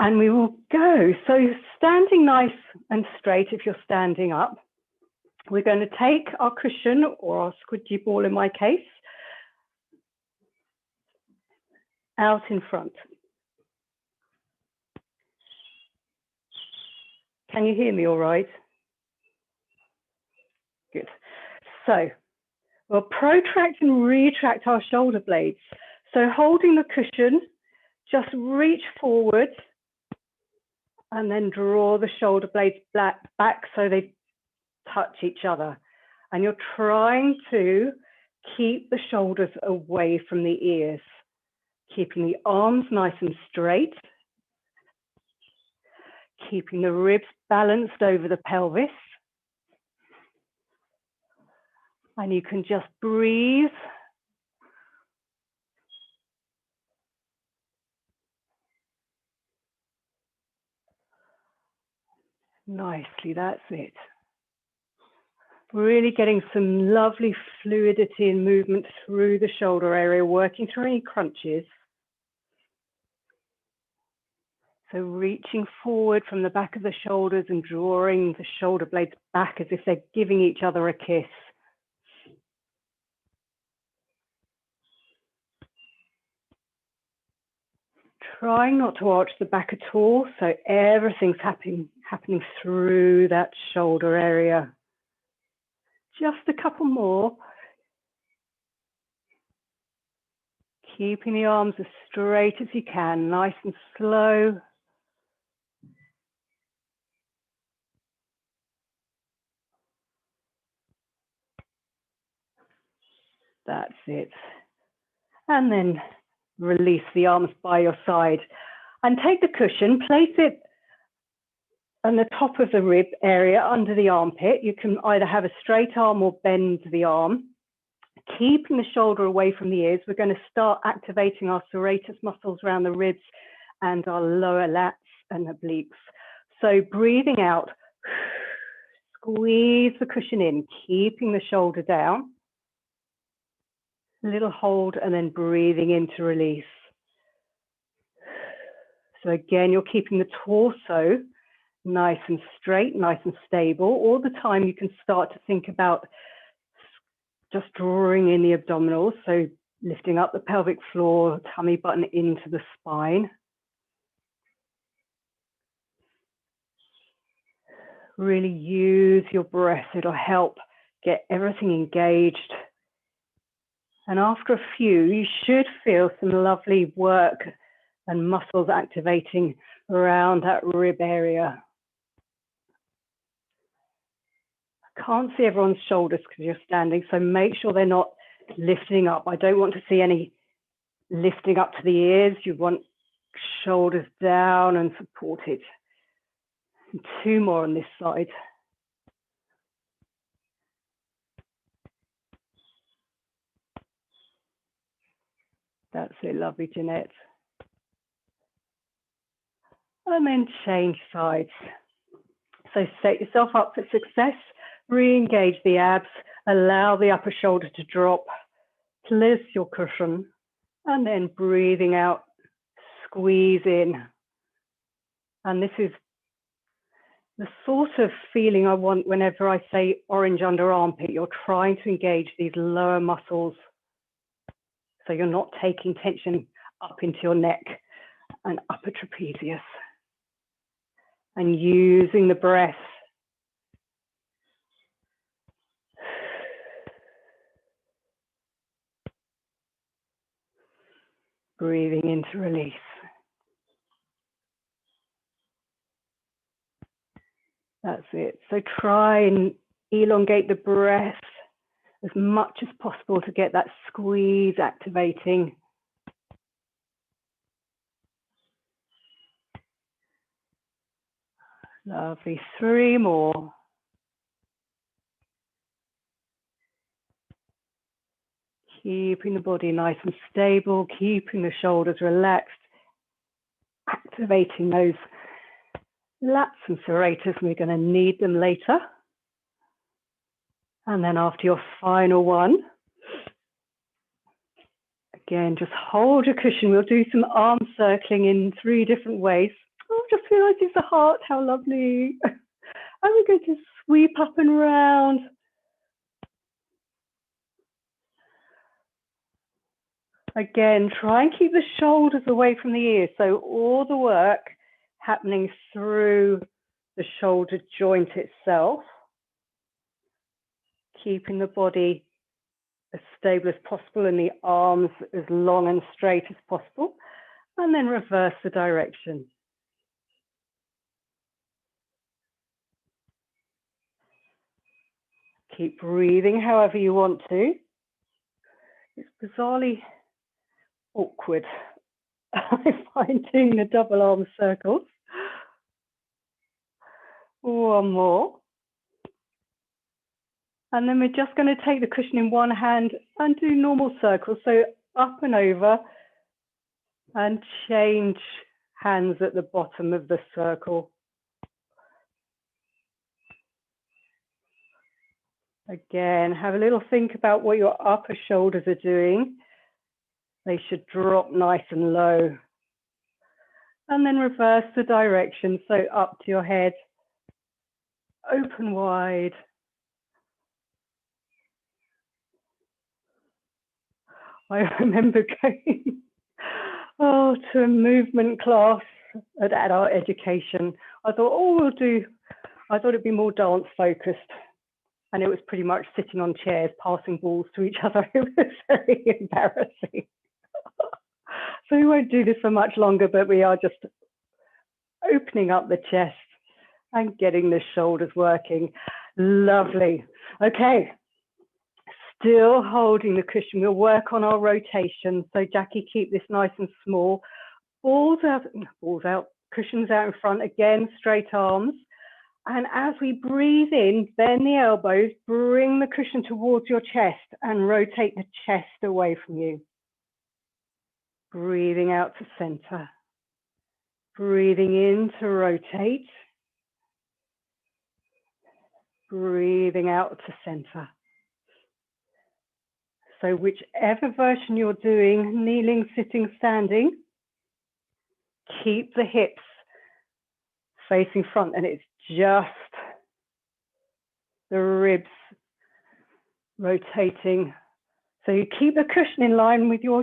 And we will go. So standing nice and straight if you're standing up. We're going to take our cushion or our squidgy ball in my case out in front. Can you hear me all right? Good. So we'll protract and retract our shoulder blades. So holding the cushion, just reach forward and then draw the shoulder blades back so they touch each other. And you're trying to keep the shoulders away from the ears, keeping the arms nice and straight, keeping the ribs balanced over the pelvis. And you can just breathe. Nicely, that's it. Really getting some lovely fluidity and movement through the shoulder area, working through any crunches. So reaching forward from the back of the shoulders and drawing the shoulder blades back as if they're giving each other a kiss. Trying not to arch the back at all, so everything's happening through that shoulder area. Just a couple more. Keeping the arms as straight as you can, nice and slow. That's it. And then release the arms by your side. And take the cushion, place it on the top of the rib area under the armpit. You can either have a straight arm or bend the arm. Keeping the shoulder away from the ears, we're going to start activating our serratus muscles around the ribs and our lower lats and obliques. So breathing out, squeeze the cushion in, keeping the shoulder down. A little hold and then breathing in to release. So again, you're keeping the torso nice and straight, nice and stable. All the time you can start to think about just drawing in the abdominals, so lifting up the pelvic floor, tummy button into the spine. Really use your breath, it'll help get everything engaged. And after a few, you should feel some lovely work and muscles activating around that rib area. I can't see everyone's shoulders because you're standing, so make sure they're not lifting up. I don't want to see any lifting up to the ears. You want shoulders down and supported. And two more on this side. That's it, lovely, Jeanette. And then change sides. So set yourself up for success, re-engage the abs, allow the upper shoulder to drop, place your cushion, and then breathing out, squeeze in. And this is the sort of feeling I want whenever I say orange under armpit. You're trying to engage these lower muscles so you're not taking tension up into your neck and upper trapezius. And using the breath. Breathing into release. That's it. So try and elongate the breath as much as possible to get that squeeze activating. Lovely. 3 more. Keeping the body nice and stable, keeping the shoulders relaxed, activating those lats and serratus, and we're going to need them later. And then after your final one, again, just hold your cushion. We'll do some arm circling in 3 different ways. just realised it's a heart. How lovely. And we're going to sweep up and round. Again, try and keep the shoulders away from the ears. So all the work happening through the shoulder joint itself, keeping the body as stable as possible and the arms as long and straight as possible, and then reverse the direction. Keep breathing however you want to. It's bizarrely awkward, I find, doing the double arm circles. One more. And then we're just going to take the cushion in one hand and do normal circles. So up and over and change hands at the bottom of the circle. Again, have a little think about what your upper shoulders are doing. They should drop nice and low. And then reverse the direction. So up to your head, open wide. I remember going to a movement class at adult education. I thought, I thought it'd be more dance focused. And it was pretty much sitting on chairs, passing balls to each other. It was very embarrassing. So we won't do this for much longer, but we are just opening up the chest and getting the shoulders working. Lovely. Okay. Still holding the cushion. We'll work on our rotation. So Jackie, keep this nice and small. Balls out, cushions out in front. Again, straight arms. And as we breathe in, bend the elbows, bring the cushion towards your chest and rotate the chest away from you. Breathing out to center. Breathing in to rotate. Breathing out to center. So whichever version you're doing, kneeling, sitting, standing, keep the hips facing front, and it's just the ribs rotating. So you keep the cushion in line with your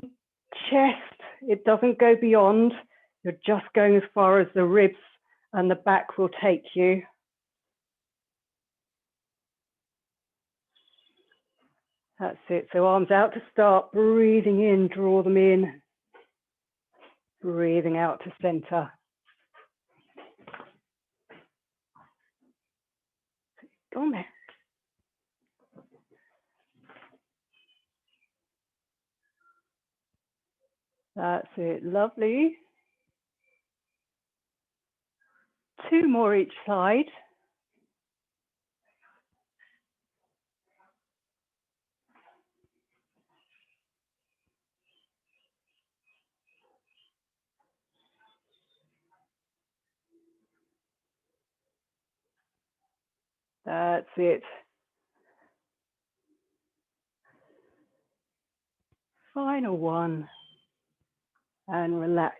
chest. It doesn't go beyond. You're just going as far as the ribs and the back will take you. That's it. So arms out to start. Breathing in, draw them in. Breathing out to center. Go on there. That's it. Lovely. 2 more each side. That's it. Final one. And relax.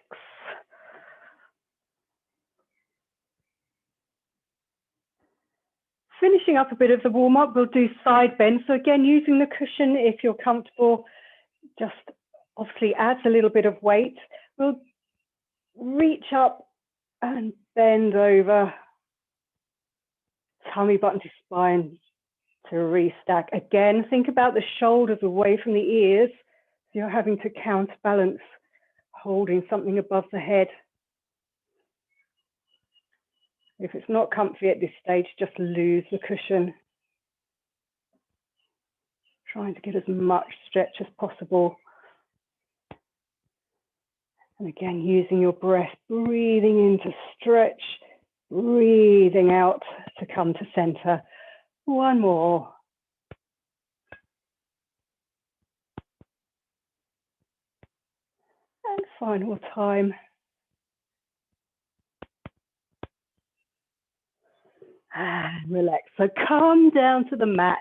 Finishing up a bit of the warm-up, we'll do side bend. So again, using the cushion if you're comfortable, just obviously adds a little bit of weight. We'll reach up and bend over. Tummy button to spine to restack. Again, think about the shoulders away from the ears. So you're having to counterbalance, holding something above the head. If it's not comfy at this stage, just lose the cushion. Trying to get as much stretch as possible. And again, using your breath, breathing in to stretch, breathing out to come to center. One more. And final time. And relax. So come down to the mat.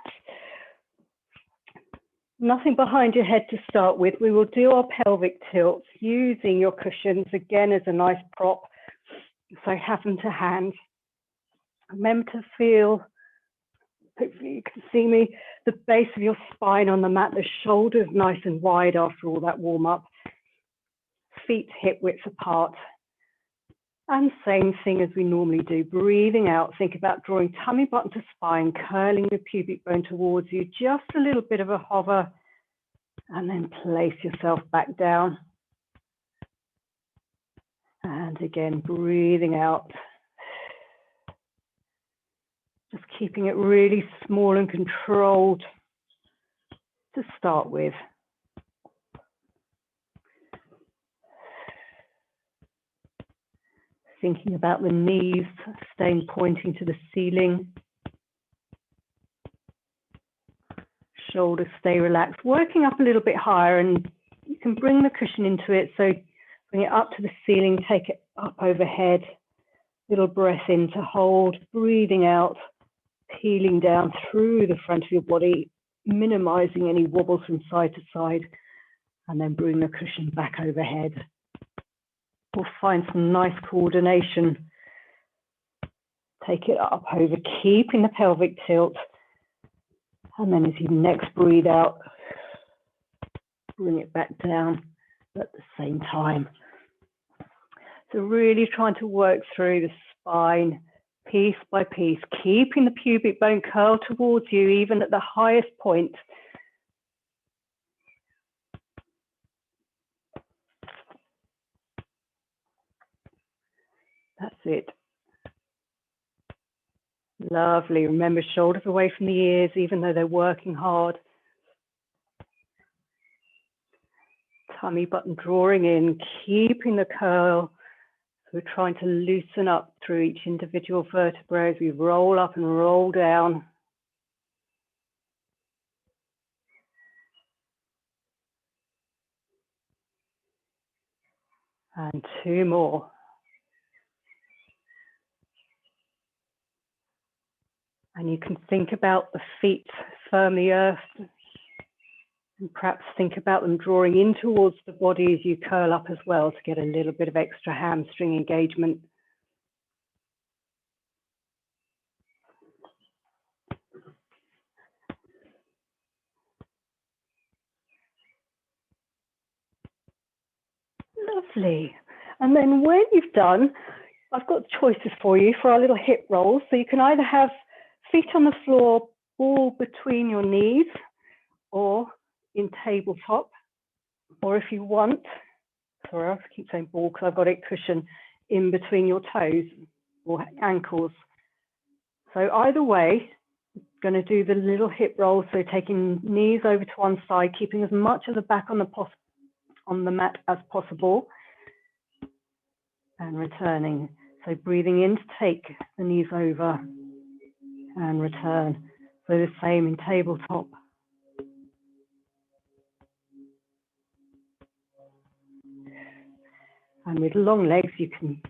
Nothing behind your head to start with. We will do our pelvic tilts using your cushions again as a nice prop. So have them to hand. Remember to feel, hopefully you can see me, the base of your spine on the mat, the shoulders nice and wide after all that warm up, feet hip width apart. And same thing as we normally do, breathing out, think about drawing tummy button to spine, curling the pubic bone towards you, just a little bit of a hover, and then place yourself back down. And again, breathing out. Just keeping it really small and controlled to start with. Thinking about the knees, staying pointing to the ceiling. Shoulders stay relaxed, working up a little bit higher, and you can bring the cushion into it. So bring it up to the ceiling, take it up overhead. Little breath in to hold, breathing out, peeling down through the front of your body, minimizing any wobbles from side to side, and then bring the cushion back overhead. We'll find some nice coordination. Take it up over, keeping the pelvic tilt. And then as you next breathe out, bring it back down at the same time. So really trying to work through the spine, piece by piece, keeping the pubic bone curled towards you, even at the highest point. That's it. Lovely. Remember, shoulders away from the ears, even though they're working hard. Tummy button drawing in, keeping the curl. So we're trying to loosen up through each individual vertebra as we roll up and roll down. And two more. And you can think about the feet firmly earthed, and perhaps think about them drawing in towards the body as you curl up as well to get a little bit of extra hamstring engagement. Lovely. And then when you've done, I've got choices for you for our little hip rolls. So you can either have feet on the floor, ball between your knees, or in tabletop, or if you want, sorry, I keep saying ball because I've got it cushion in between your toes or ankles. So either way, going to do the little hip roll. So taking knees over to one side, keeping as much of the back on the mat as possible, and returning. So breathing in to take the knees over and return. So the same in tabletop. And with long legs, you can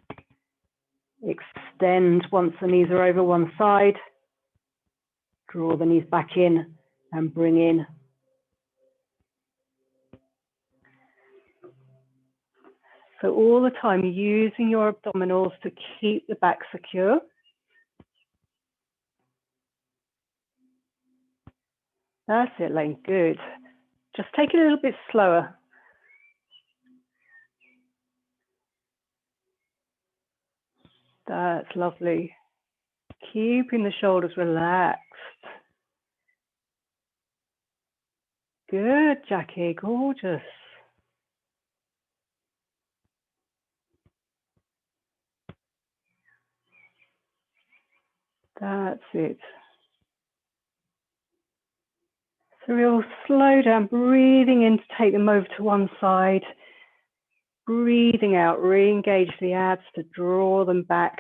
extend once the knees are over one side, draw the knees back in and bring in. So all the time using your abdominals to keep the back secure. That's it, Lane, good. Just take it a little bit slower. That's lovely. Keeping the shoulders relaxed. Good, Jackie, gorgeous. That's it. So we'll slow down, breathing in to take them over to one side. Breathing out, re-engage the abs to draw them back.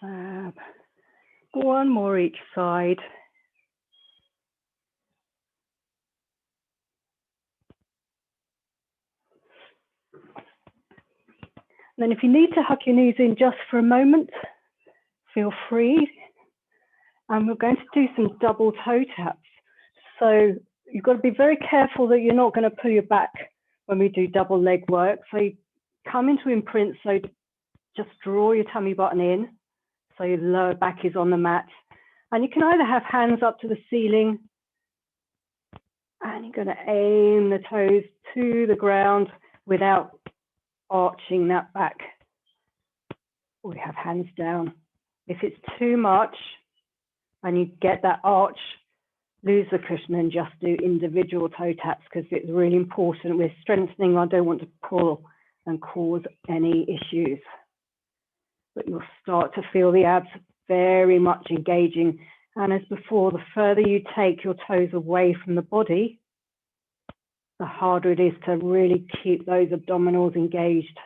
Fab. One more each side. And then if you need to hug your knees in just for a moment, feel free. And we're going to do some double toe taps. So you've got to be very careful that you're not going to pull your back when we do double leg work. So you come into imprint, so just draw your tummy button in, so your lower back is on the mat. And you can either have hands up to the ceiling, and you're going to aim the toes to the ground without arching that back. Or you have hands down. If it's too much and you get that arch, lose the cushion and just do individual toe taps, because it's really important. We're strengthening. I don't want to pull and cause any issues. But you'll start to feel the abs very much engaging. And as before, the further you take your toes away from the body, the harder it is to really keep those abdominals engaged.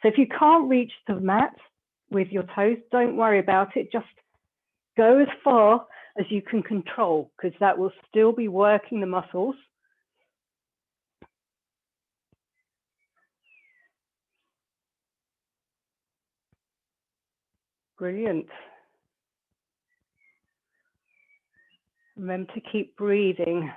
So if you can't reach the mat with your toes, don't worry about it. Just go as far as you can control, because that will still be working the muscles. Brilliant. Remember to keep breathing.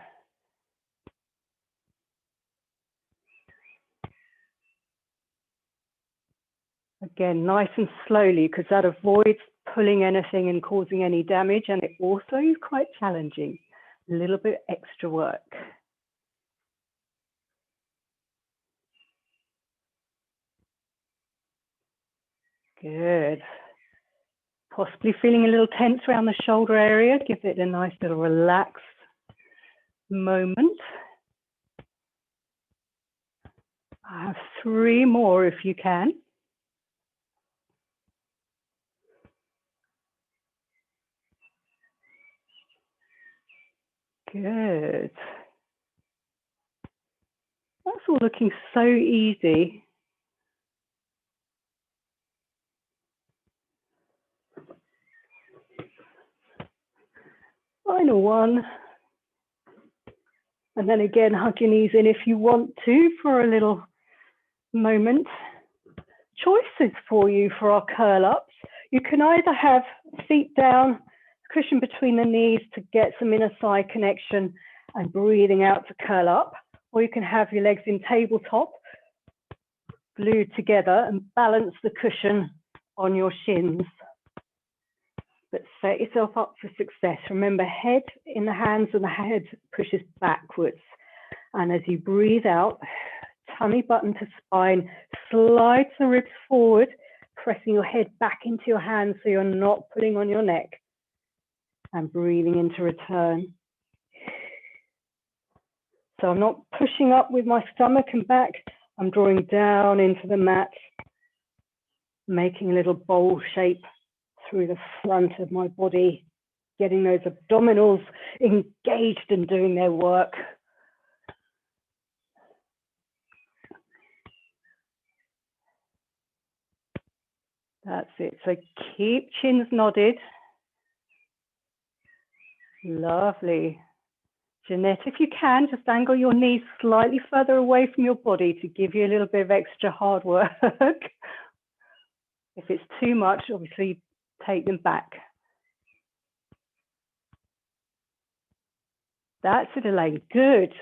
Again, nice and slowly, because that avoids pulling anything and causing any damage, and it also is quite challenging. A little bit extra work. Good. Possibly feeling a little tense around the shoulder area. Give it a nice little relaxed moment. I have 3 more if you can. Good. That's all looking so easy. Final one. And then again, hug your knees in if you want to for a little moment. Choices for you for our curl ups. You can either have feet down, cushion between the knees to get some inner thigh connection and breathing out to curl up, or you can have your legs in tabletop, glued together, and balance the cushion on your shins. But set yourself up for success. Remember, head in the hands and the head pushes backwards. And as you breathe out, tummy button to spine, slide the ribs forward, pressing your head back into your hands so you're not pulling on your neck. And breathing into return. So I'm not pushing up with my stomach and back. I'm drawing down into the mat, making a little bowl shape through the front of my body, getting those abdominals engaged and doing their work. That's it. So keep chins nodded. Lovely. Jeanette, if you can, just angle your knees slightly further away from your body to give you a little bit of extra hard work. If it's too much, obviously take them back. That's it, Elaine. Good.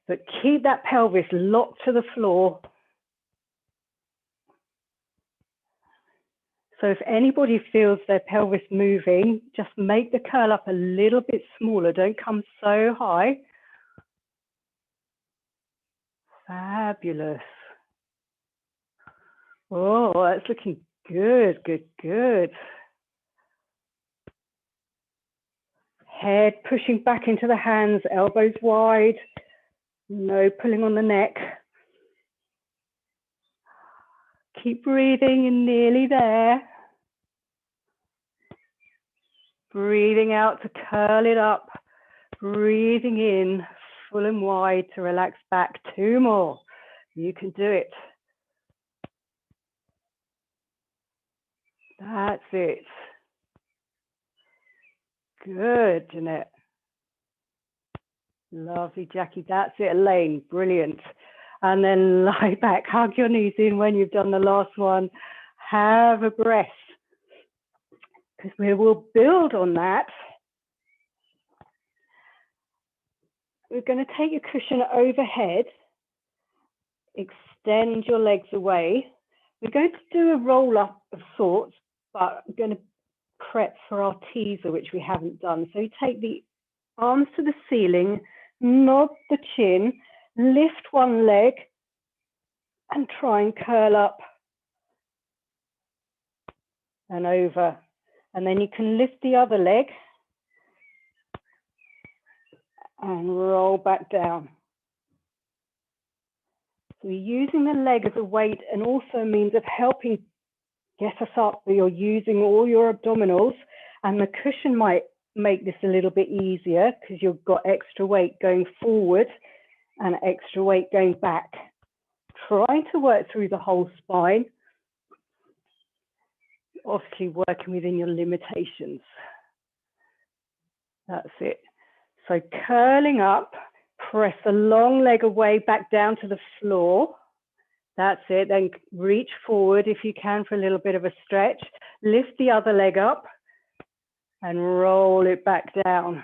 But keep that pelvis locked to the floor. So if anybody feels their pelvis moving, just make the curl up a little bit smaller. Don't come so high. Fabulous. Oh, that's looking good, good, good. Head pushing back into the hands, elbows wide. No pulling on the neck. Keep breathing, you're nearly there. Breathing out to curl it up. Breathing in, full and wide to relax back. 2 more. You can do it. That's it. Good, Jeanette. Lovely, Jackie. That's it, Elaine. Brilliant. And then lie back, hug your knees in when you've done the last one. Have a breath, because we will build on that we're going to take your cushion overhead, extend your legs away. We're going to do a roll up of sorts, but I'm going to prep for our teaser, which we haven't done. So you take the arms to the ceiling, nod the chin, lift one leg, and try and curl up and over. And then you can lift the other leg and roll back down. So you're using the leg as a weight and also a means of helping get us up. You're using all your abdominals, and the cushion might make this a little bit easier because you've got extra weight going forward and extra weight going back. Trying to work through the whole spine, obviously working within your limitations. That's it. So curling up, press the long leg away back down to the floor. That's it. Then reach forward if you can for a little bit of a stretch. Lift the other leg up and roll it back down.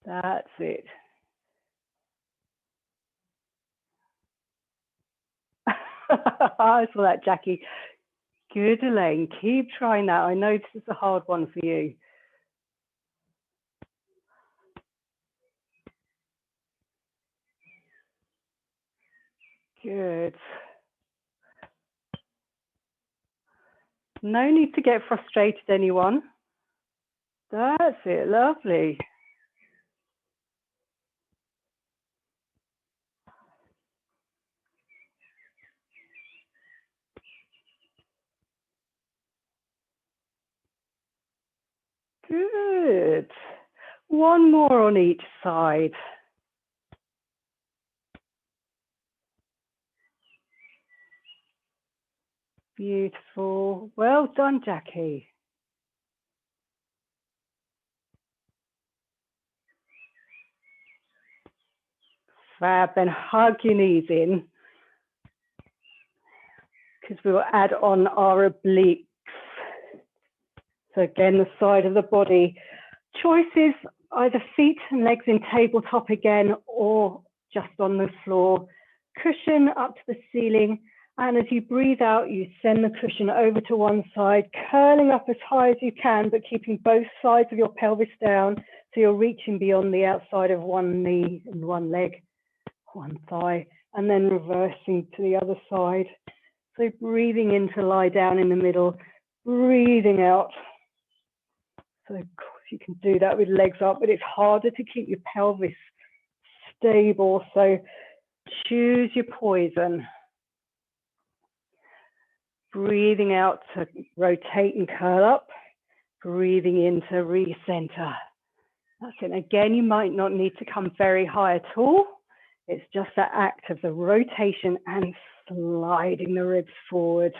That's it. I saw that, Jackie. Good, Elaine. Keep trying that. I know this is a hard one for you. Good. No need to get frustrated, anyone. That's it. Lovely. Good. One more on each side. Beautiful. Well done, Jackie. Fab. Then hug your knees in, because we'll add on our obliques. So again, the side of the body. Choices, either feet and legs in tabletop again, or just on the floor. Cushion up to the ceiling. And as you breathe out, you send the cushion over to one side, curling up as high as you can, but keeping both sides of your pelvis down. So you're reaching beyond the outside of one knee and one leg, one thigh, and then reversing to the other side. So breathing in to lie down in the middle, breathing out. So of course you can do that with legs up, but it's harder to keep your pelvis stable. So choose your poison. Breathing out to rotate and curl up, breathing in to recenter. That's it. Again, you might not need to come very high at all. It's just that act of the rotation and sliding the ribs forward.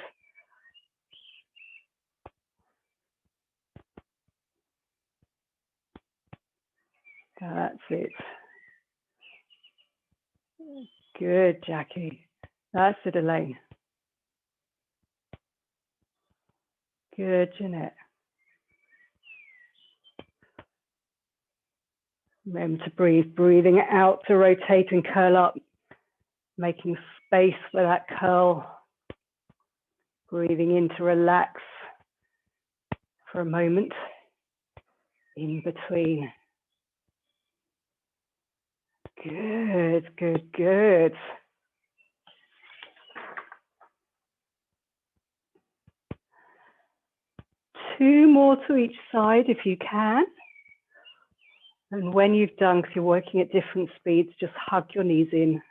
That's it. Good, Jackie. That's it, Elaine. Good, Jeanette. Remember to breathe, breathing out to rotate and curl up, making space for that curl. Breathing in to relax for a moment in between. Good, good, good. Two more to each side if you can. And when you've done, because you're working at different speeds, just hug your knees in.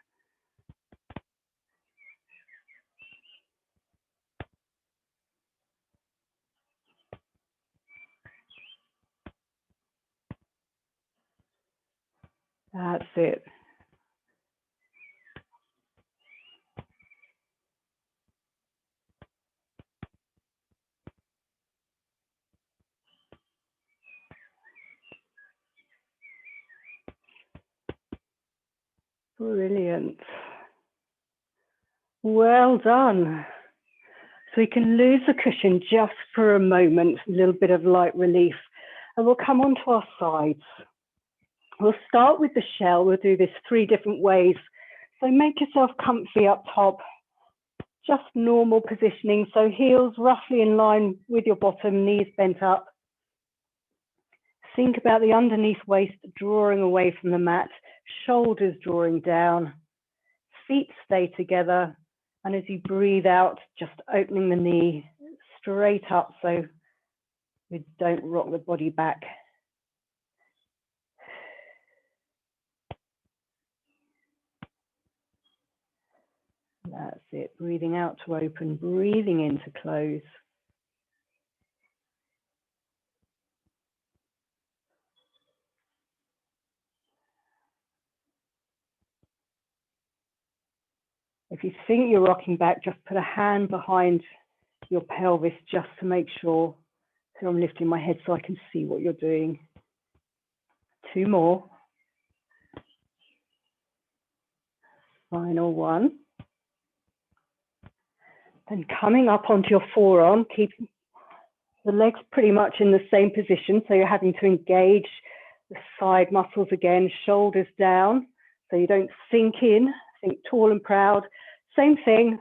That's it. Brilliant. Well done. So we can lose the cushion just for a moment, a little bit of light relief. And we'll come onto our sides. We'll start with the shell. We'll do this 3 different ways. So make yourself comfy up top, just normal positioning. So heels roughly in line with your bottom, knees bent up. Think about the underneath waist drawing away from the mat, shoulders drawing down, feet stay together. And as you breathe out, just opening the knee straight up so we don't rock the body back. That's it, breathing out to open, breathing in to close. If you think you're rocking back, just put a hand behind your pelvis just to make sure. So I'm lifting my head so I can see what you're doing. 2 more. Final one. Then coming up onto your forearm, keeping the legs pretty much in the same position. So you're having to engage the side muscles again, shoulders down. So you don't sink in, think tall and proud. Same thing,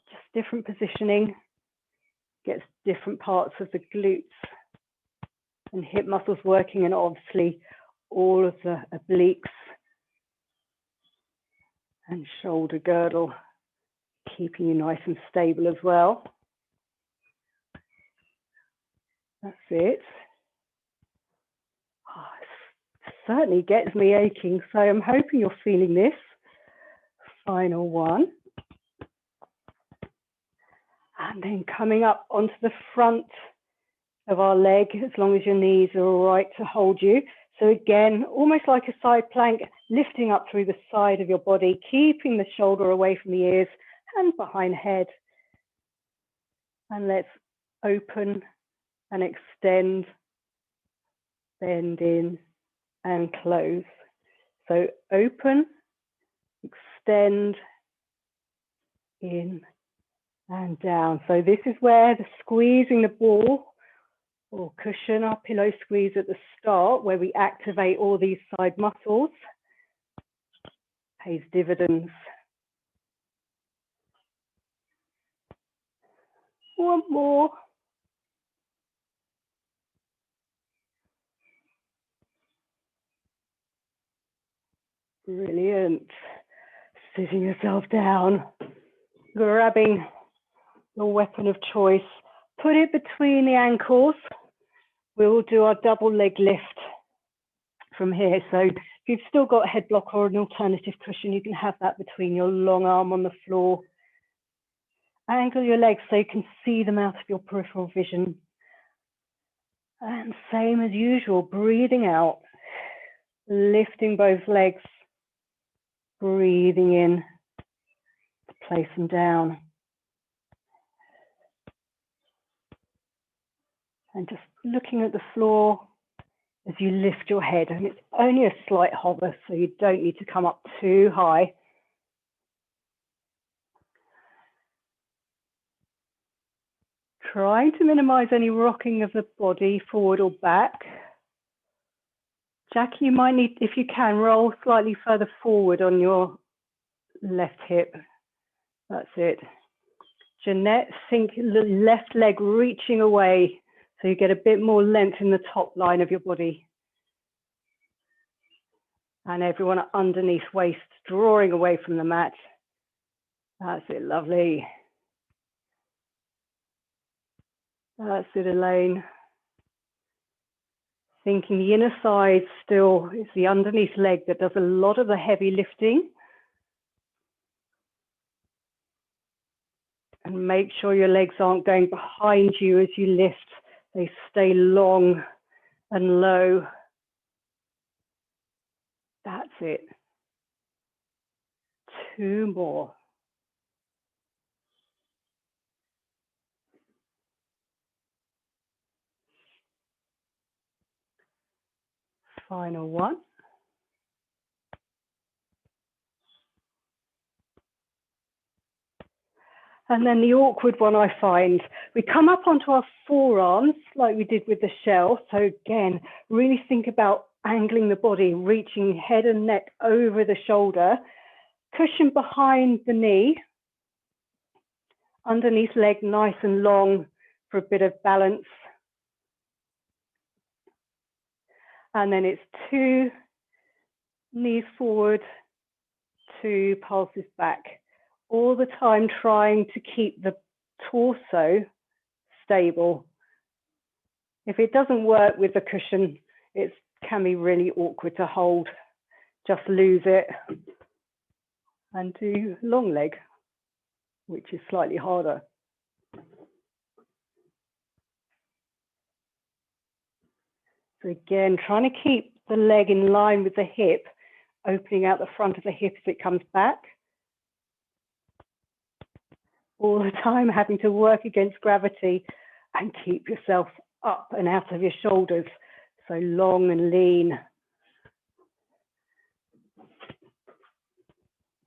just different positioning. Gets different parts of the glutes and hip muscles working, and obviously all of the obliques and shoulder girdle, keeping you nice and stable as well. That's it. Oh, it certainly gets me aching, so I'm hoping you're feeling this. Final one. And then coming up onto the front of our leg, as long as your knees are all right to hold you. So again, almost like a side plank, lifting up through the side of your body, keeping the shoulder away from the ears, hand behind head. And let's open and extend, bend in and close. So open, extend, in and down. So this is where the squeezing the ball or cushion, our pillow squeeze at the start, where we activate all these side muscles, pays dividends. One more. Brilliant. Sitting yourself down, grabbing your weapon of choice, put it between the ankles. We will do our double leg lift from here. So if you've still got a head block or an alternative cushion, you can have that between your long arm on the floor. Angle your legs so you can see them out of your peripheral vision. And same as usual, breathing out, lifting both legs, breathing in to place them down. And just looking at the floor as you lift your head. And it's only a slight hover, so you don't need to come up too high. Trying to minimize any rocking of the body forward or back. Jackie, you might need, if you can, roll slightly further forward on your left hip. That's it. Jeanette, think the left leg reaching away so you get a bit more length in the top line of your body. And everyone underneath waist, drawing away from the mat. That's it, lovely. That's it, Elaine. Thinking the inner side still is the underneath leg that does a lot of the heavy lifting. And make sure your legs aren't going behind you as you lift. They stay long and low. That's it. 2 more. Final one. And then the awkward one I find, we come up onto our forearms like we did with the shell. So again, really think about angling the body, reaching head and neck over the shoulder, cushion behind the knee, underneath leg nice and long for a bit of balance. And then it's 2 knees forward, 2 pulses back. All the time trying to keep the torso stable. If it doesn't work with the cushion, it can be really awkward to hold. Just lose it and do long leg, which is slightly harder. So again, trying to keep the leg in line with the hip, opening out the front of the hip as it comes back. All the time having to work against gravity and keep yourself up and out of your shoulders. So long and lean.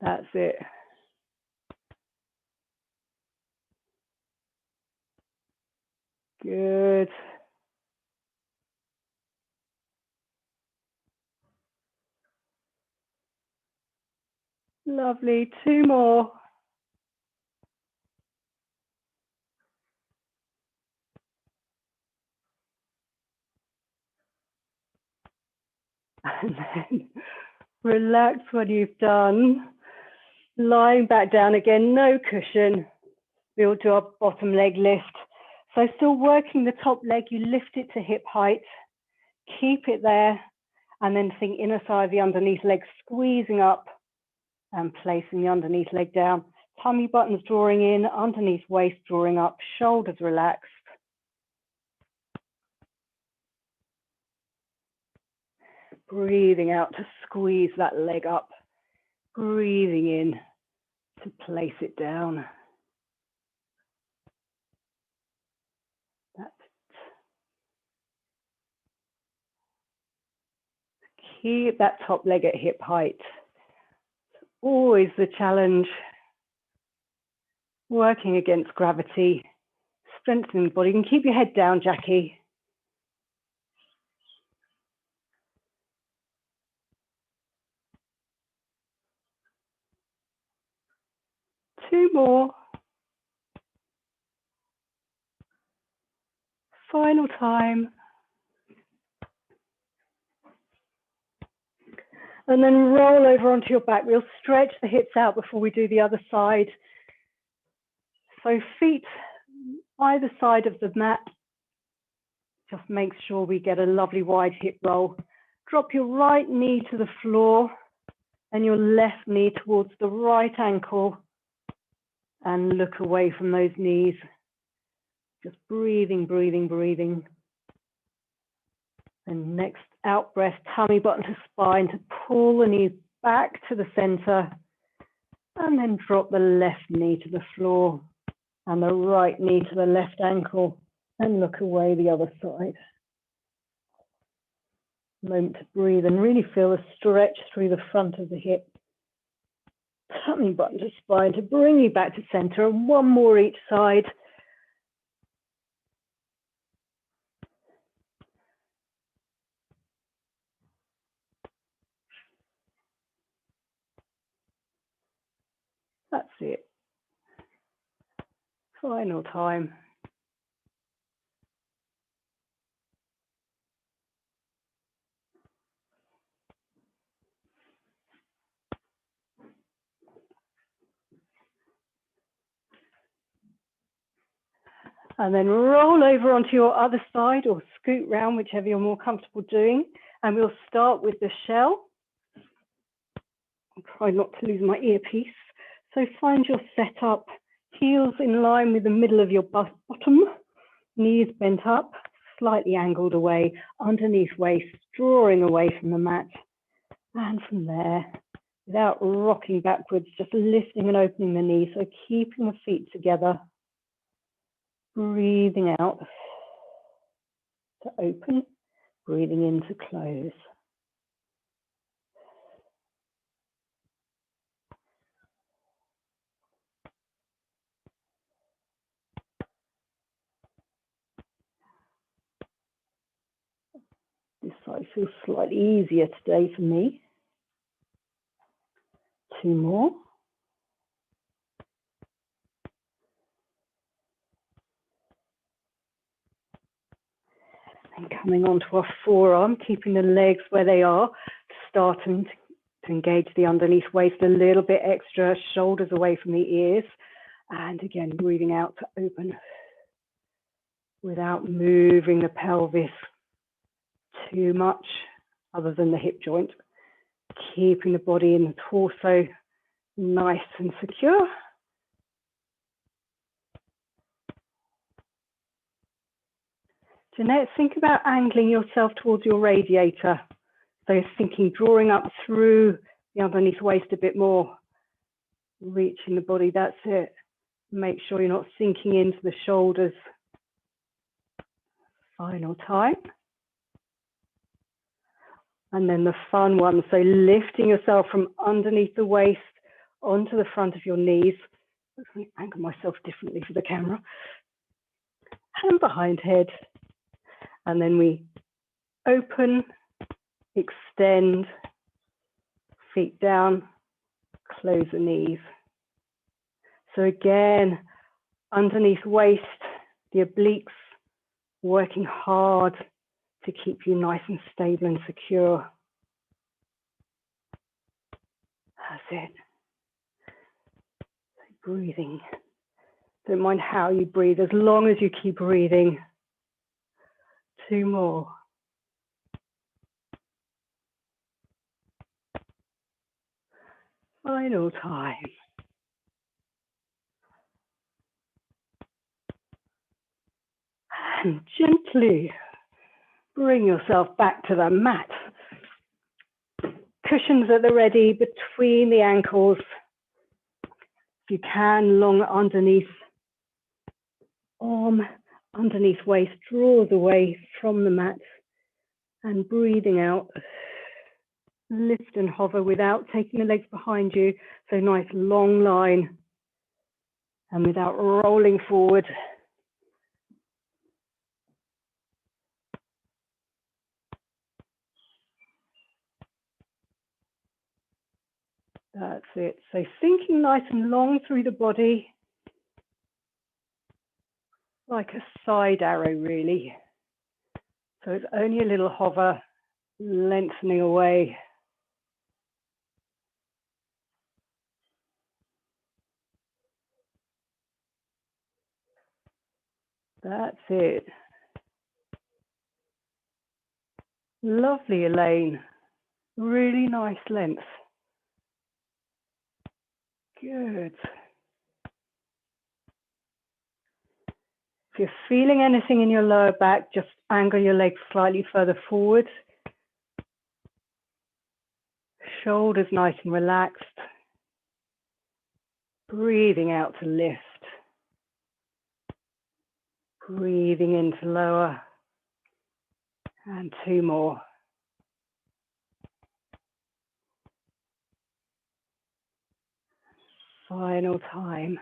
That's it. Good. Lovely. 2 more. And then relax when you've done. Lying back down again, no cushion. We'll do our bottom leg lift. So still working the top leg, you lift it to hip height. Keep it there. And then think inner side of the underneath leg, squeezing up and placing the underneath leg down. Tummy buttons drawing in, underneath waist drawing up, shoulders relaxed. Breathing out to squeeze that leg up. Breathing in to place it down. That's it. Keep that top leg at hip height. Always the challenge. Working against gravity, strengthening the body. You can keep your head down, Jackie. Two more. Final time. And then roll over onto your back. We'll stretch the hips out before we do the other side. So feet either side of the mat. Just make sure we get a lovely wide hip roll. Drop your right knee to the floor and your left knee towards the right ankle and look away from those knees. Just breathing, breathing, breathing. And next out breath, tummy button to spine to pull the knees back to the center and then drop the left knee to the floor and the right knee to the left ankle and look away the other side. Moment to breathe and really feel a stretch through the front of the hip. Tummy button to spine to bring you back to center, and 1 more each side. That's it. Final time. And then roll over onto your other side or scoot round, whichever you're more comfortable doing. And we'll start with the shell. I'll try not to lose my earpiece. So find your setup, heels in line with the middle of your bottom, knees bent up, slightly angled away, underneath waist, drawing away from the mat. And from there, without rocking backwards, just lifting and opening the knees. So keeping the feet together. Breathing out to open, breathing in to close. side feels slightly easier today for me. 2 more. And coming onto our forearm, keeping the legs where they are, starting to engage the underneath waist a little bit extra, shoulders away from the ears. And again, breathing out to open without moving the pelvis too much other than the hip joint. Keeping the body and the torso nice and secure. Jeanette, think about angling yourself towards your radiator. So thinking, drawing up through the underneath waist a bit more, reaching the body, that's it. Make sure you're not sinking into the shoulders. Final time. And then the fun one, so lifting yourself from underneath the waist onto the front of your knees. I'm going to angle myself differently for the camera. Hand behind head. And then we open, extend, feet down, close the knees. So again, underneath waist, the obliques working hard to keep you nice and stable and secure. That's it. Breathing. Don't mind how you breathe, as long as you keep breathing. 2 more. Final time. And gently bring yourself back to the mat. Cushions at the ready between the ankles. If you can, long underneath arm, underneath waist, draws away from the mat and breathing out. Lift and hover without taking the legs behind you. So nice long line and without rolling forward. That's it. So thinking nice and long through the body, like a side arrow really. So it's only a little hover, lengthening away. That's it. Lovely, Elaine. Really nice length. Good. If you're feeling anything in your lower back, just angle your legs slightly further forward. Shoulders nice and relaxed. Breathing out to lift. Breathing in to lower. And 2 more. Final time.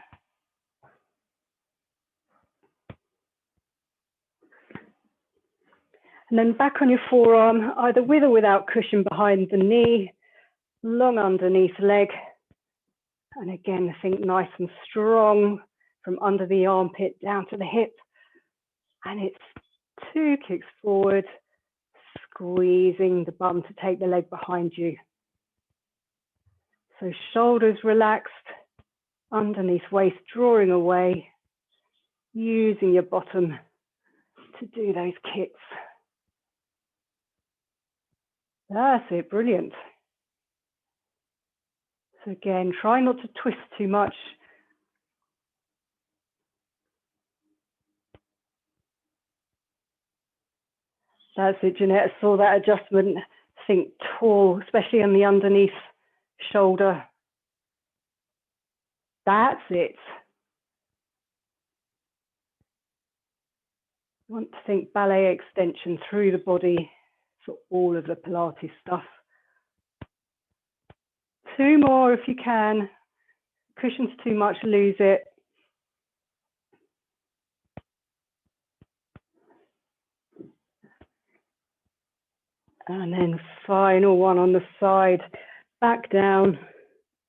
And then back on your forearm, either with or without cushion behind the knee, long underneath leg. And again, think nice and strong from under the armpit down to the hip. And it's 2 kicks forward, squeezing the bum to take the leg behind you. So shoulders relaxed, underneath waist drawing away, using your bottom to do those kicks. That's it, brilliant. So again, try not to twist too much. That's it, Jeanette. I saw that adjustment. Think tall, especially on the underneath shoulder. That's it. You want to think ballet extension through the body for all of the Pilates stuff. 2 more if you can. Cushion's too much, lose it. And then final one on the side, back down,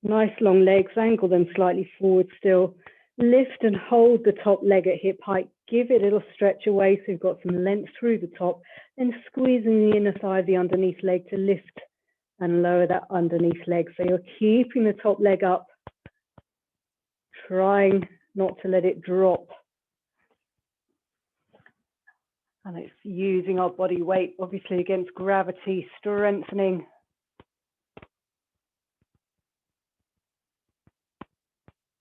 nice long legs, angle them slightly forward still. Lift and hold the top leg at hip height. Give it a little stretch away so you've got some length through the top. Then squeezing the inner thigh of the underneath leg to lift and lower that underneath leg. So you're keeping the top leg up, trying not to let it drop. And it's using our body weight, obviously, against gravity, strengthening.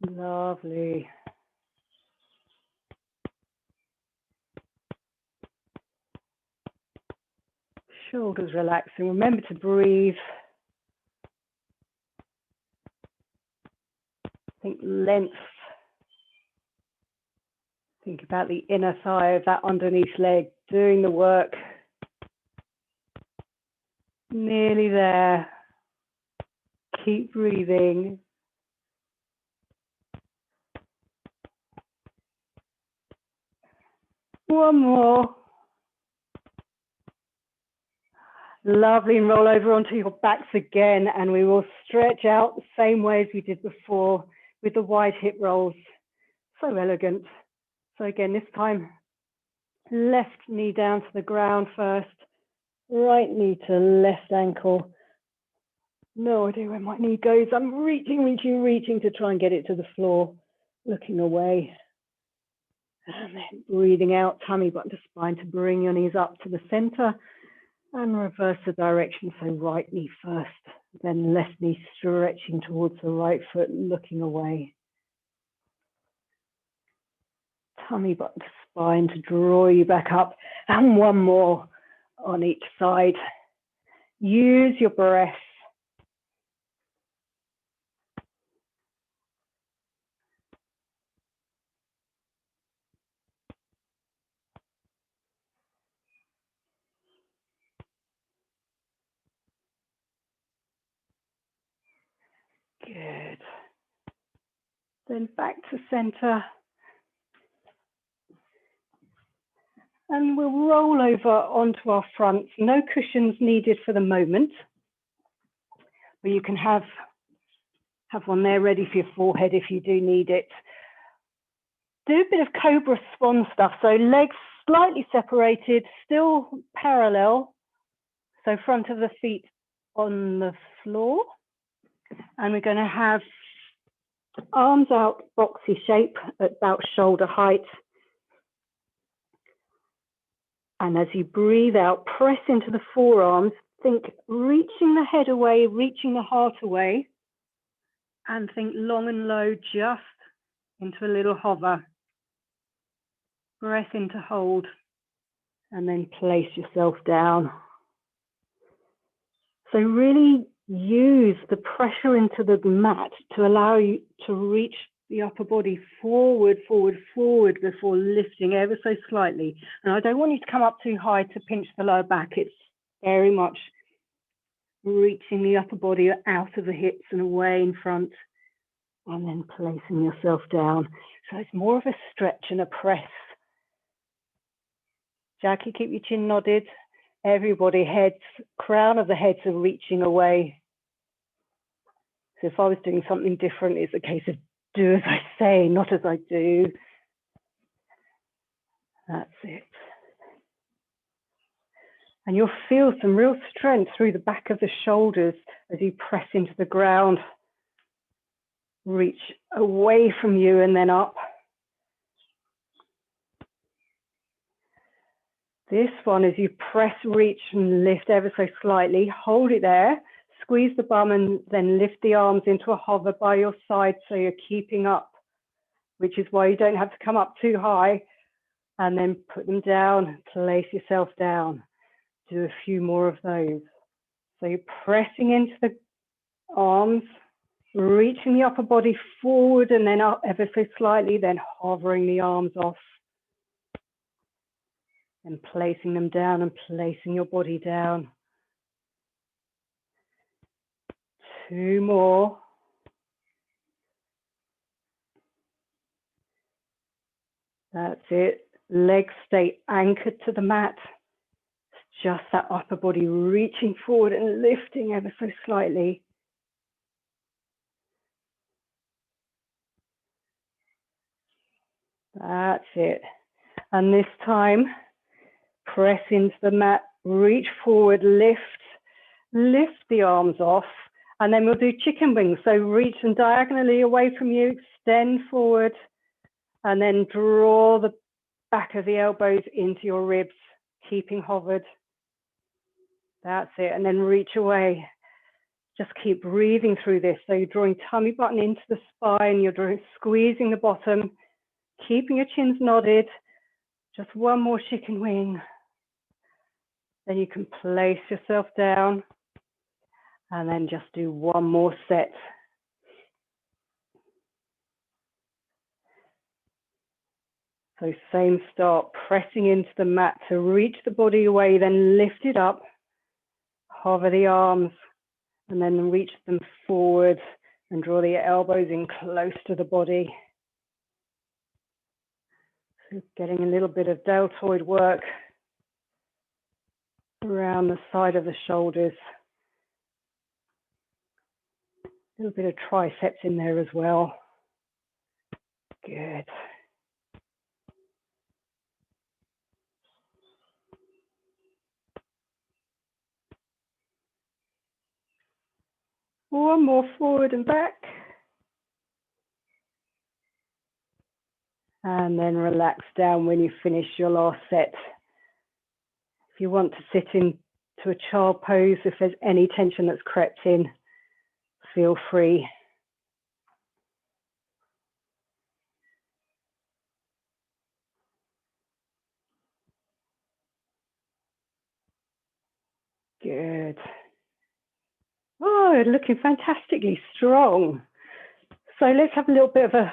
Lovely. Shoulders relaxing. Remember to breathe. Think length. Think about the inner thigh of that underneath leg doing the work. Nearly there. Keep breathing. One more. Lovely, and roll over onto your backs again, and we will stretch out the same way as we did before with the wide hip rolls. So elegant. So again, this time, left knee down to the ground first, right knee to left ankle. No idea where my knee goes. I'm reaching to try and get it to the floor, looking away. And then breathing out, tummy button to spine to bring your knees up to the center. And reverse the direction, so right knee first, then left knee stretching towards the right foot, looking away. Tummy button to spine to draw you back up, and one more on each side. Use your breath. Good. Then back to center. And we'll roll over onto our fronts. No cushions needed for the moment. But you can have one there ready for your forehead if you do need it. Do a bit of cobra swan stuff. So legs slightly separated, still parallel. So front of the feet on the floor. And we're going to have arms out, boxy shape at about shoulder height. And as you breathe out, press into the forearms. Think reaching the head away, reaching the heart away. And think long and low, just into a little hover. Breath in to hold. And then place yourself down. So really use the pressure into the mat to allow you to reach the upper body forward, forward, forward before lifting ever so slightly. And I don't want you to come up too high to pinch the lower back. It's very much reaching the upper body out of the hips and away in front, and then placing yourself down. So it's more of a stretch and a press. Jackie, keep your chin nodded. Everybody, heads, crown of the heads are reaching away. So if I was doing something different, it's a case of do as I say, not as I do. That's it. And you'll feel some real strength through the back of the shoulders as you press into the ground. Reach away from you and then up. This one, as you press, reach and lift ever so slightly, hold it there, squeeze the bum and then lift the arms into a hover by your side so you're keeping up, which is why you don't have to come up too high, and then put them down, place yourself down. Do a few more of those. So you're pressing into the arms, reaching the upper body forward and then up ever so slightly, then hovering the arms off. And placing them down and placing your body down. 2 more. That's it. Legs stay anchored to the mat. Just that upper body reaching forward and lifting ever so slightly. That's it. And this time, press into the mat, reach forward, lift the arms off, and then we'll do chicken wings. So reach them diagonally away from you, extend forward, and then draw the back of the elbows into your ribs, keeping hovered. That's it, and then reach away. Just keep breathing through this. So you're drawing tummy button into the spine, you're squeezing the bottom, keeping your chins nodded. Just one more chicken wing. Then you can place yourself down and then just do one more set. So same start, pressing into the mat to reach the body away, then lift it up, hover the arms, and then reach them forward and draw the elbows in close to the body. So getting a little bit of deltoid work around the side of the shoulders. A little bit of triceps in there as well. Good. One more forward and back. And then relax down when you finish your last set. If you want to sit into a child pose, if there's any tension that's crept in, feel free. Good. Oh, looking fantastically strong. So let's have a little bit of a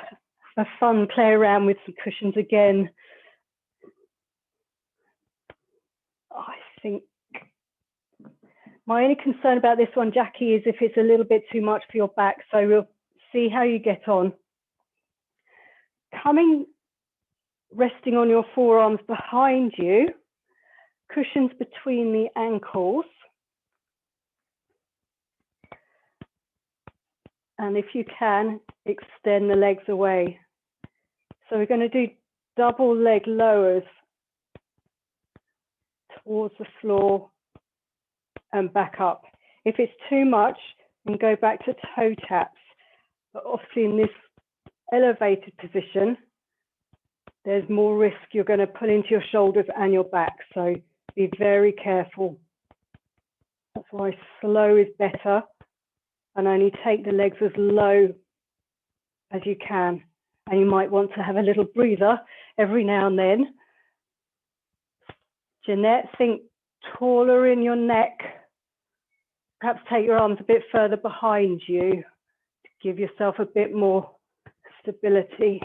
fun play around with some cushions again. I think my only concern about this one, Jackie, is if it's a little bit too much for your back. So we'll see how you get on. Resting on your forearms behind you, cushions between the ankles. And if you can, extend the legs away. So we're going to do double leg lowers towards the floor and back up. If it's too much, then go back to toe taps. But obviously in this elevated position, there's more risk you're going to pull into your shoulders and your back. So be very careful. That's why slow is better. And only take the legs as low as you can. And you might want to have a little breather every now and then. Jeanette, think taller in your neck. Perhaps take your arms a bit further behind you to give yourself a bit more stability.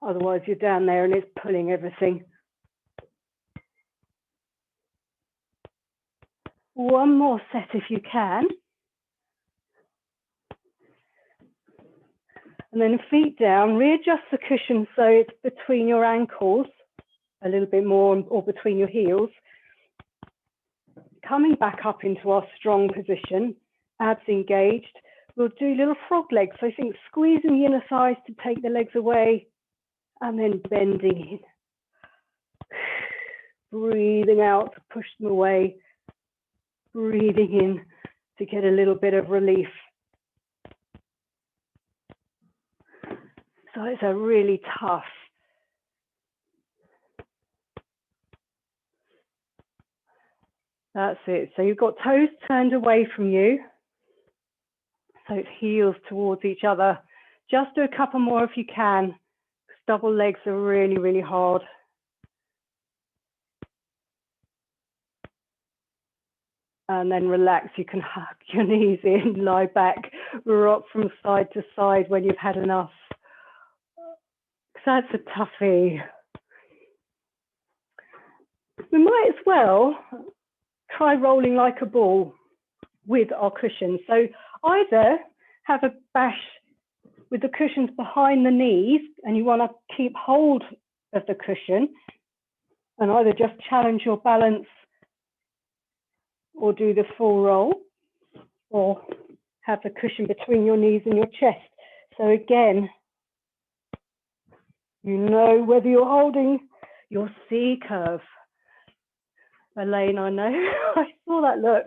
Otherwise, you're down there and it's pulling everything. One more set if you can. And then feet down, readjust the cushion so it's between your ankles, a little bit more, or between your heels. Coming back up into our strong position, abs engaged. We'll do little frog legs. So think squeezing the inner thighs to take the legs away and then bending in. Breathing out to push them away. Breathing in to get a little bit of relief. So it's a really tough. That's it. So you've got toes turned away from you. So it's heels towards each other. Just do a couple more if you can. Double legs are really, really hard. And then relax. You can hug your knees in, lie back, rock from side to side when you've had enough. That's a toughie. We might as well try rolling like a ball with our cushions. So either have a bash with the cushions behind the knees and you want to keep hold of the cushion and either just challenge your balance or do the full roll, or have the cushion between your knees and your chest. So again, you know whether you're holding your C curve. Elaine, I know, I saw that look.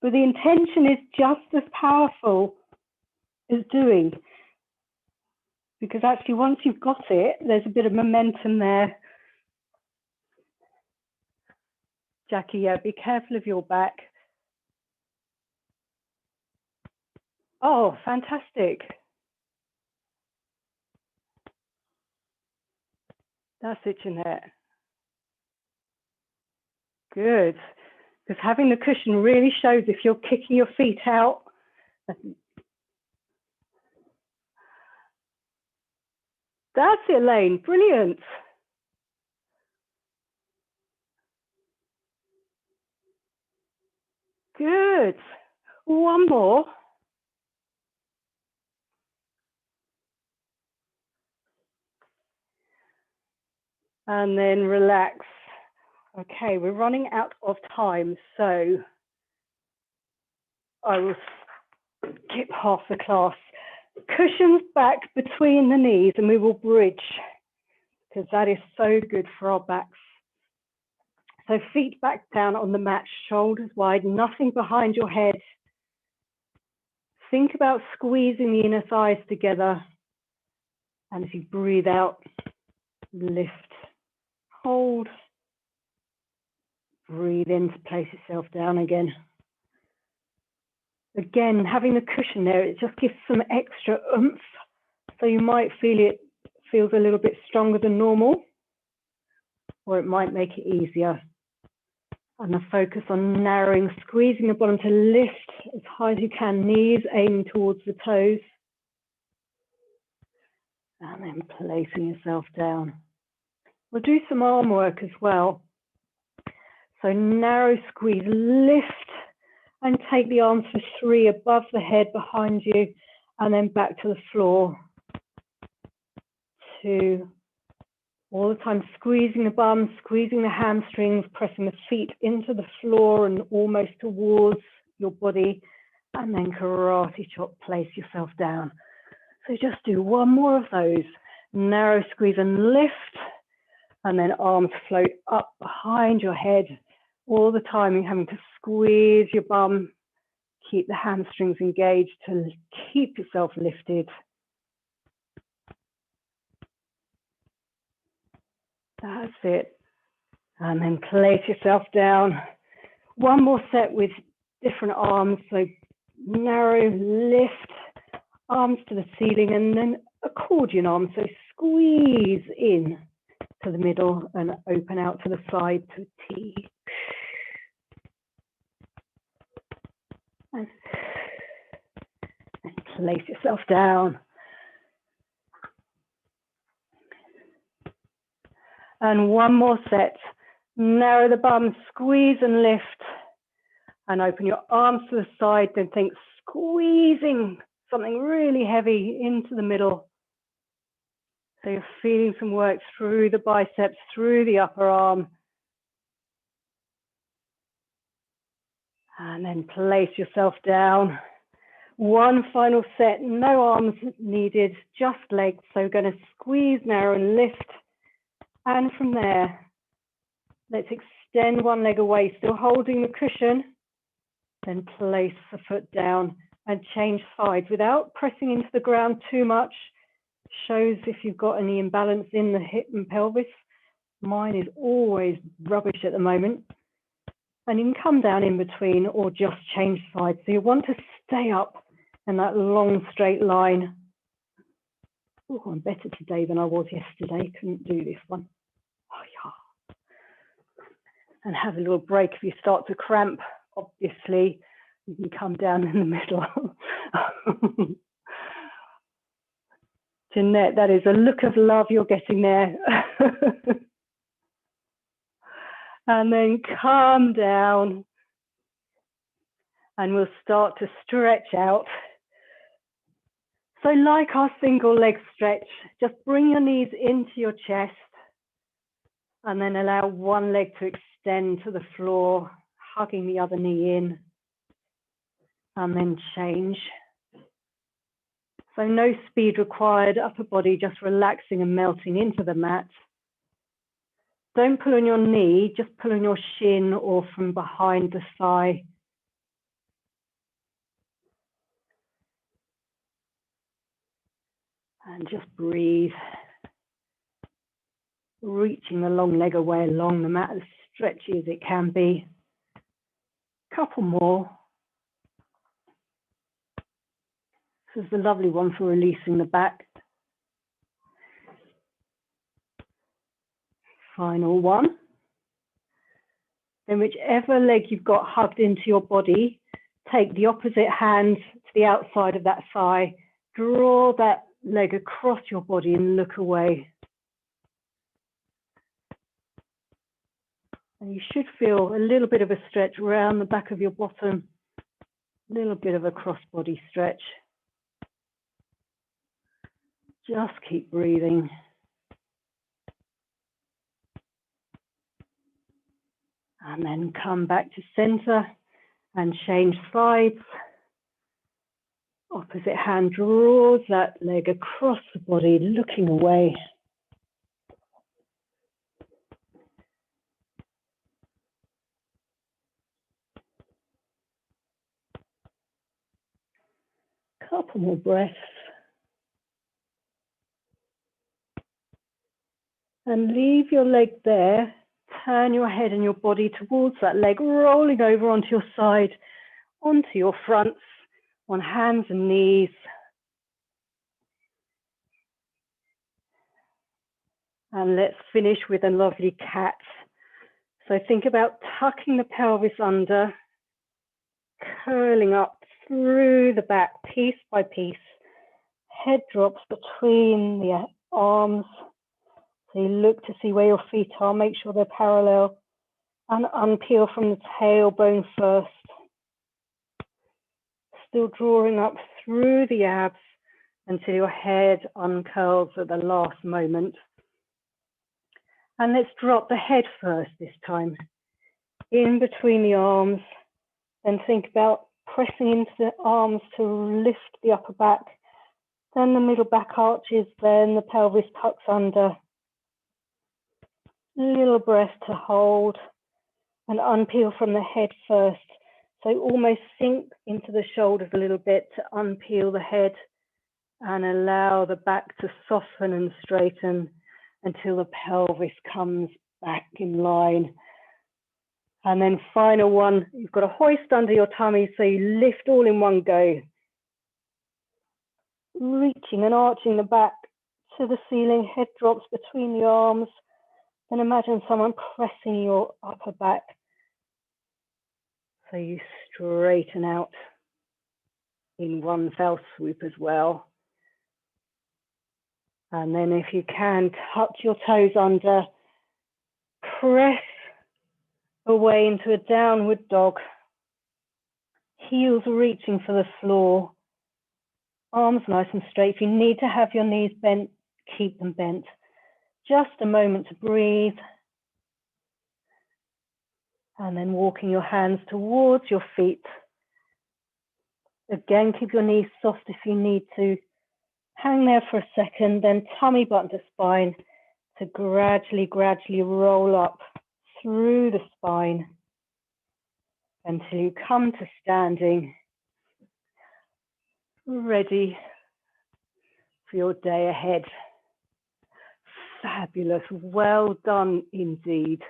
But the intention is just as powerful as doing. Because actually, once you've got it, there's a bit of momentum there. Jackie, yeah, be careful of your back. Oh, fantastic. That's it, Jeanette. Good. Because having the cushion really shows if you're kicking your feet out. That's it, Elaine. Brilliant. Good. One more. And then relax. Okay, we're running out of time, so I will skip half the class. Cushions back between the knees and we will bridge, because that is so good for our backs. So feet back down on the mat, shoulders wide, nothing behind your head. Think about squeezing the inner thighs together. And as you breathe out, lift, hold, breathe in to place yourself down again. Again, having the cushion there, it just gives some extra oomph. So you might feel it feels a little bit stronger than normal, or it might make it easier. And a focus on narrowing, squeezing the bottom to lift as high as you can, knees aiming towards the toes. And then placing yourself down. We'll do some arm work as well. So narrow squeeze, lift, and take the arms for 3 above the head behind you, and then back to the floor. 2. All the time squeezing the bum, squeezing the hamstrings, pressing the feet into the floor and almost towards your body, and then karate chop, place yourself down. So just do one more of those. Narrow squeeze and lift, and then arms float up behind your head. All the time you're having to squeeze your bum, keep the hamstrings engaged to keep yourself lifted. That's it. And then place yourself down. One more set with different arms. So narrow, lift, arms to the ceiling, and then accordion arms. So squeeze in to the middle and open out to the side to T. And place yourself down. And one more set. Narrow the bum, squeeze and lift, and open your arms to the side. Then think squeezing something really heavy into the middle. So you're feeling some work through the biceps, through the upper arm. And then place yourself down. One final set, no arms needed, just legs. So going to squeeze, narrow and lift. And from there, let's extend one leg away, still holding the cushion. Then place the foot down and change sides without pressing into the ground too much. Shows if you've got any imbalance in the hip and pelvis. Mine is always rubbish at the moment. And you can come down in between or just change sides. So you want to stay up in that long straight line. Oh, I'm better today than I was yesterday. Couldn't do this one. Oh, yeah. And have a little break if you start to cramp. Obviously, you can come down in the middle. Jeanette, that is a look of love you're getting there. And then calm down. And we'll start to stretch out. So like our single leg stretch, just bring your knees into your chest and then allow one leg to extend to the floor, hugging the other knee in, and then change. So no speed required, upper body just relaxing and melting into the mat. Don't pull on your knee, just pull on your shin or from behind the thigh. And just breathe. Reaching the long leg away along the mat as stretchy as it can be. Couple more. This is the lovely one for releasing the back. Final one. Then whichever leg you've got hugged into your body, take the opposite hand to the outside of that thigh, draw that leg across your body and look away. And you should feel a little bit of a stretch around the back of your bottom, a little bit of a cross-body stretch. Just keep breathing. And then come back to center and change sides. Opposite hand draws that leg across the body, looking away. Couple more breaths. And leave your leg there. Turn your head and your body towards that leg, rolling over onto your side, onto your fronts, on hands and knees. And let's finish with a lovely cat. So think about tucking the pelvis under, curling up through the back, piece by piece. Head drops between the arms. So you look to see where your feet are, make sure they're parallel, and unpeel from the tailbone first. Still drawing up through the abs until your head uncurls at the last moment. And let's drop the head first this time, in between the arms. Then think about pressing into the arms to lift the upper back, then the middle back arches, then the pelvis tucks under. Little breath to hold and unpeel from the head first. So almost sink into the shoulders a little bit to unpeel the head and allow the back to soften and straighten until the pelvis comes back in line. And then final one, you've got a hoist under your tummy, so you lift all in one go. Reaching and arching the back to the ceiling, head drops between the arms. Then imagine someone pressing your upper back. So you straighten out in one fell swoop as well. And then if you can, tuck your toes under, press away into a downward dog. Heels reaching for the floor. Arms nice and straight. If you need to have your knees bent, keep them bent. Just a moment to breathe. And then walking your hands towards your feet. Again, keep your knees soft if you need to. Hang there for a second, then tummy button to spine to gradually roll up through the spine until you come to standing, ready for your day ahead. Fabulous, well done indeed.